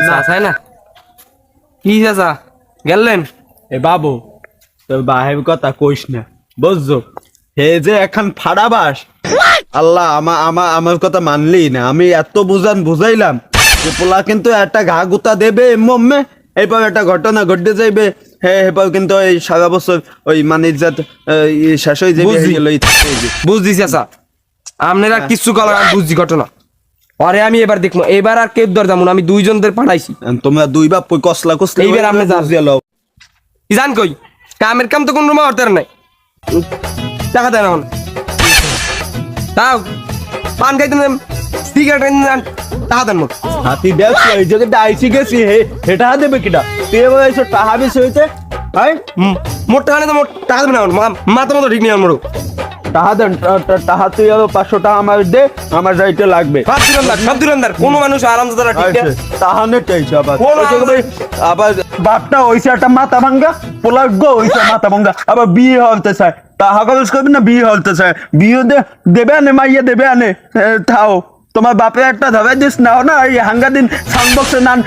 চাচাই না কি চাচা গেলেন এ বাবু তোর বাহের কথা কইস না বুঝছো হে যে এখন ফাড়াবাস আল্লাহ আমার কথা মানলি না আমি এত বুঝাইলাম যে পোলা কিন্তু একটা ঘা গুতা দেবে মম্মে এরপর একটা ঘটনা ঘটতে যাইবে হ্যাঁ এরপর কিন্তু ওই সারা বছর ওই মানে শেষ হয়ে যাবে বুঝছি চাচা আপনারা কিচ্ছু করার আমি বুঝছি ঘটনা পরে আমি এবার দেখবো এবার আর কেউ দর যাবো না আমি দুইজনদের পাঠাইছি তোমরা দুই বাপ কসলা এইবার আপনি যান। কি জান কই কামের কাম তো কোন রুমে হতে নাই টাকা দেন এখন তাও পান খাইতে সিগারেট টাকা দেন মোট হাতি দেখ এই জায়গাটা আইসি গেছি হেটা দেবে কিটা তুই এবার এসে টাকা বেশি হয়েছে ভাই মোট টাকা নেই তো মোট টাকা দেবেন এখন মাথা মতো ঠিক নেই আমার টাকা দেন টাকা তুই আরো 500 টাকা আমার দে আমার যাইতে লাগবে সব দুরন্দার কোনো মানুষ আরাম দাদা ঠিক আছে টাকা নেটাইছে আবার বাপটা হইছে একটা মাথা ভাঙ্গা পোলার গো হইছে মাথা ভাঙ্গা আবার বিয়ে হলতে চায় টাকা খরচ করবি না বিয়ে হলতে চায় বিয়ে দেবে আনে মাইয়া দেবে আনে থাও তোমার বাপে একটা ধরে দিস না এই হাঙ্গা দিন সাউন্ড বক্সে নান